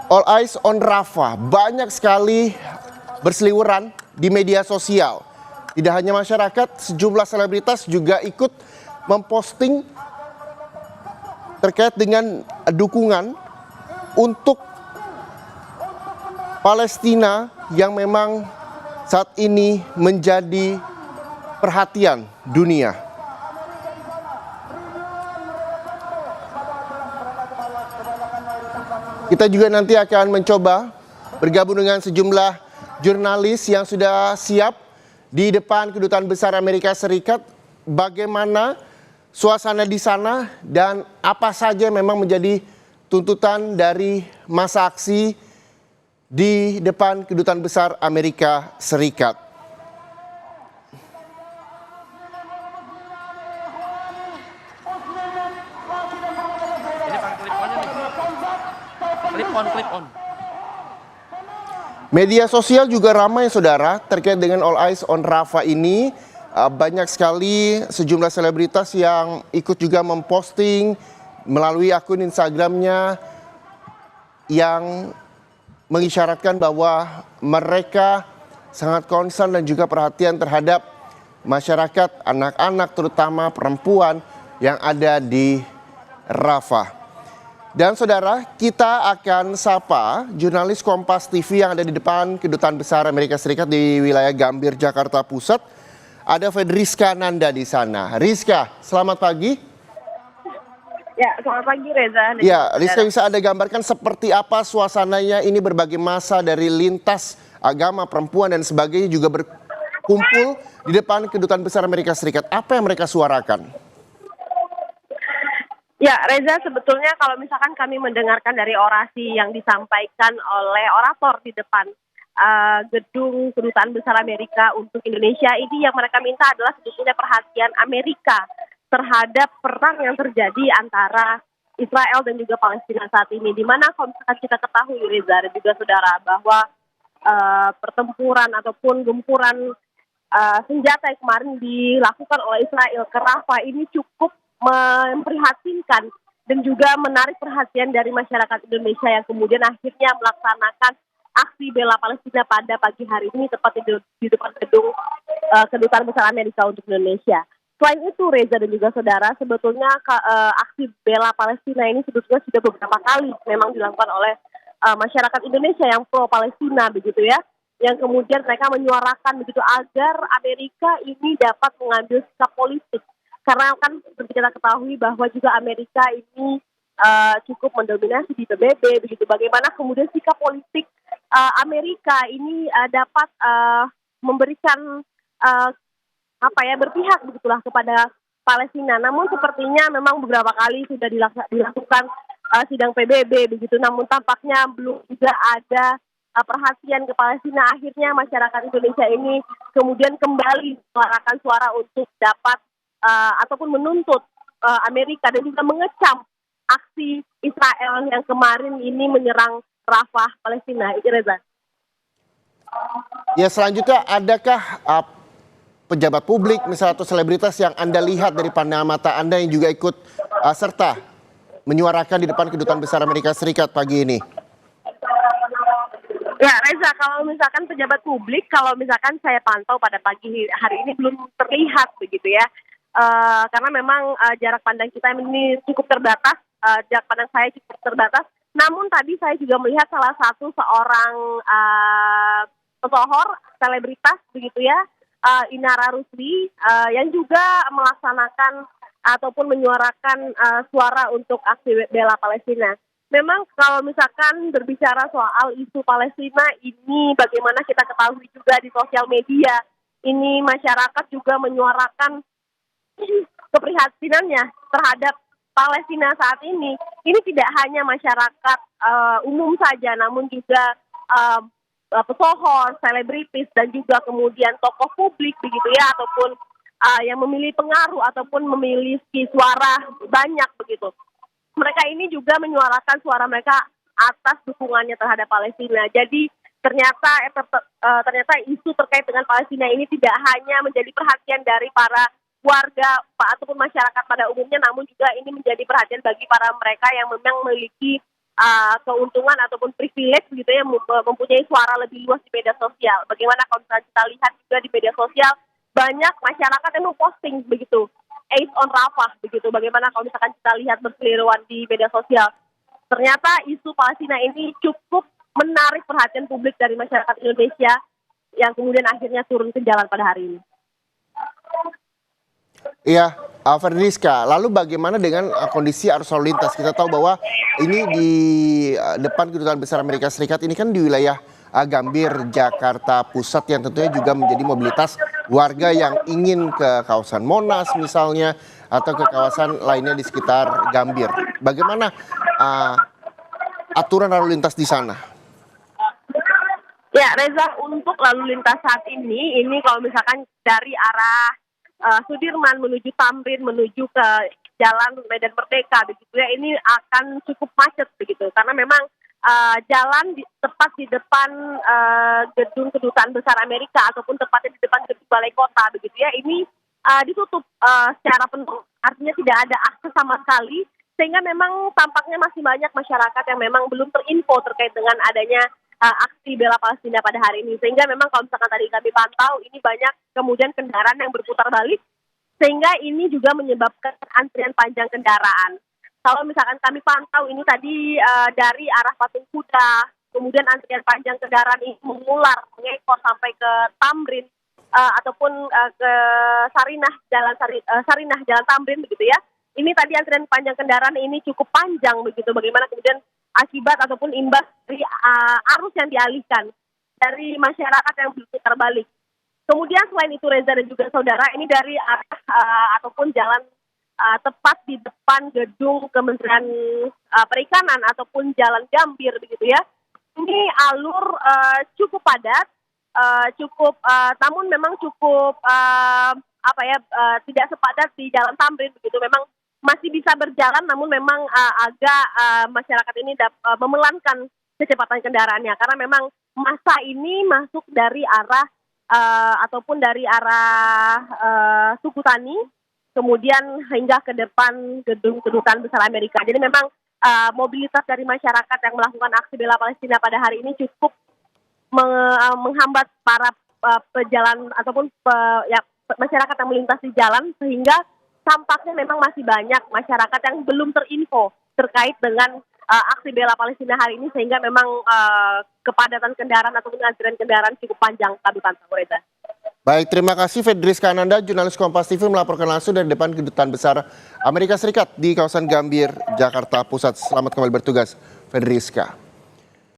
All eyes on Rafah, banyak sekali berseliweran di media sosial. Tidak hanya masyarakat, sejumlah selebritas juga ikut memposting terkait dengan dukungan untuk Palestina yang memang saat ini menjadi perhatian dunia. Kita juga nanti akan mencoba bergabung dengan sejumlah jurnalis yang sudah siap di depan Kedutaan Besar Amerika Serikat. Bagaimana suasana di sana dan apa saja memang menjadi tuntutan dari masa aksi di depan Kedutaan Besar Amerika Serikat. Clip on. Media sosial juga ramai saudara terkait dengan All Eyes on Rafah ini. Banyak sekali sejumlah selebritas yang ikut juga memposting melalui akun Instagramnya yang mengisyaratkan bahwa mereka sangat concern dan juga perhatian terhadap masyarakat, anak-anak terutama perempuan yang ada di Rafah. Dan saudara, kita akan sapa jurnalis Kompas TV yang ada di depan Kedutaan Besar Amerika Serikat di wilayah Gambir, Jakarta Pusat. Ada Fedriska Nanda di sana. Rizka, selamat pagi. Ya, selamat pagi Reza. Ya, Rizka bisa Anda gambarkan seperti apa suasananya ini berbagai masa dari lintas agama, perempuan dan sebagainya juga berkumpul di depan Kedutaan Besar Amerika Serikat. Apa yang mereka suarakan? Ya, Reza, sebetulnya kalau misalkan kami mendengarkan dari orasi yang disampaikan oleh orator di depan gedung Kedutaan Besar Amerika untuk Indonesia, ini yang mereka minta adalah sebetulnya perhatian Amerika terhadap perang yang terjadi antara Israel dan juga Palestina saat ini. Di mana kalau misalkan kita ketahui, Reza dan juga saudara, bahwa pertempuran ataupun gempuran senjata yang kemarin dilakukan oleh Israel ke Rafah ini cukup memprihatinkan dan juga menarik perhatian dari masyarakat Indonesia yang kemudian akhirnya melaksanakan aksi bela Palestina pada pagi hari ini tepat di depan gedung Kedutaan Besar Amerika untuk Indonesia. Selain itu, Reza dan juga saudara, sebetulnya aksi bela Palestina ini sebetulnya sudah beberapa kali memang dilakukan oleh masyarakat Indonesia yang pro Palestina begitu ya, yang kemudian mereka menyuarakan begitu agar Amerika ini dapat mengambil sikap politik. Karena kan seperti kita ketahui bahwa juga Amerika ini cukup mendominasi di PBB begitu. Bagaimana kemudian sikap politik Amerika ini dapat memberikan berpihak begitulah kepada Palestina. Namun sepertinya memang beberapa kali sudah dilakukan sidang PBB begitu. Namun tampaknya belum juga ada perhatian ke Palestina. Akhirnya masyarakat Indonesia ini kemudian kembali menyuarakan suara untuk dapat ataupun menuntut Amerika dan juga mengecam aksi Israel yang kemarin ini menyerang Rafah, Palestina. Itu Reza. Ya, selanjutnya adakah pejabat publik misalnya atau selebritas yang Anda lihat dari pandangan mata Anda yang juga ikut serta menyuarakan di depan Kedutaan Besar Amerika Serikat pagi ini? Ya, Reza, kalau misalkan pejabat publik, kalau misalkan saya pantau pada pagi hari ini belum terlihat begitu ya. Karena memang jarak pandang kita ini cukup terbatas, jarak pandang saya cukup terbatas. Namun tadi saya juga melihat salah satu seorang pesohor, selebritas begitu ya, Inara Rusli, yang juga melaksanakan ataupun menyuarakan suara untuk aksi bela Palestina. Memang kalau misalkan berbicara soal isu Palestina ini, bagaimana kita ketahui juga di sosial media, ini masyarakat juga menyuarakan keprihatinannya terhadap Palestina saat ini. Ini tidak hanya masyarakat umum saja, namun juga pesohor, selebritis dan juga kemudian tokoh publik begitu ya, ataupun yang memilih pengaruh ataupun memiliki suara banyak begitu. Mereka ini juga menyuarakan suara mereka atas dukungannya terhadap Palestina. Jadi ternyata isu terkait dengan Palestina ini tidak hanya menjadi perhatian dari para warga ataupun masyarakat pada umumnya, namun juga ini menjadi perhatian bagi para mereka yang memang memiliki keuntungan ataupun privilege gitu ya, mempunyai suara lebih luas di media sosial. Bagaimana kalau misalnya kita lihat juga di media sosial banyak masyarakat yang memposting begitu Ace on Rafah begitu. Bagaimana kalau misalkan kita lihat berseliweran di media sosial, ternyata isu Palestina ini cukup menarik perhatian publik dari masyarakat Indonesia yang kemudian akhirnya turun ke jalan pada hari ini. Iya, Ferdriska, lalu bagaimana dengan kondisi arus lalu lintas? Kita tahu bahwa ini di depan Kedutaan Besar Amerika Serikat ini kan di wilayah Gambir, Jakarta Pusat, yang tentunya juga menjadi mobilitas warga yang ingin ke kawasan Monas misalnya, atau ke kawasan lainnya di sekitar Gambir. Bagaimana aturan lalu lintas di sana? Ya, Reza, untuk lalu lintas saat ini kalau misalkan dari arah Sudirman menuju Tamrin, menuju ke Jalan Medan Merdeka begitu ya, ini akan cukup macet begitu, karena memang jalan tepat di depan gedung Kedutaan Besar Amerika ataupun tepatnya di depan gedung Balai Kota begitu ya, ini ditutup secara penuh, artinya tidak ada akses sama sekali, sehingga memang tampaknya masih banyak masyarakat yang memang belum terinfo terkait dengan adanya aksi bela Palestina pada hari ini. Sehingga memang kalau misalkan tadi kami pantau, ini banyak kemudian kendaraan yang berputar balik, sehingga ini juga menyebabkan antrian panjang kendaraan. Kalau misalkan kami pantau ini tadi dari arah Patung Kuda, kemudian antrian panjang kendaraan ini mengular, mengekor sampai ke Tamrin, ataupun ke Sarinah, Sarinah, Jalan Tamrin begitu ya. Ini tadi antrian panjang kendaraan ini cukup panjang begitu, bagaimana kemudian akibat ataupun imbas dari arus yang dialihkan dari masyarakat yang berputar balik. Kemudian selain itu Reza dan juga saudara, ini dari arah ataupun jalan tepat di depan gedung Kementerian Perikanan ataupun Jalan Gambir begitu ya. Ini alur cukup padat, namun memang cukup tidak sepadat di Jalan Tamrin begitu. Memang masih bisa berjalan, namun memang agak masyarakat ini memelankan kecepatan kendaraannya, karena memang masa ini masuk dari arah ataupun dari arah Sukutani, kemudian hingga ke depan gedung Kedutaan Besar Amerika. Jadi memang mobilitas dari masyarakat yang melakukan aksi bela Palestina pada hari ini cukup menghambat para pejalan ataupun masyarakat yang melintas di jalan, sehingga tampaknya memang masih banyak masyarakat yang belum terinfo terkait dengan aksi bela Palestina hari ini, sehingga memang kepadatan kendaraan ataupun antrian kendaraan cukup panjang kami pantau, Reza. Baik, terima kasih Ferdriska Ananda, jurnalis Kompas TV melaporkan langsung dari depan Kedutaan Besar Amerika Serikat di kawasan Gambir, Jakarta Pusat. Selamat kembali bertugas, Ferdriska.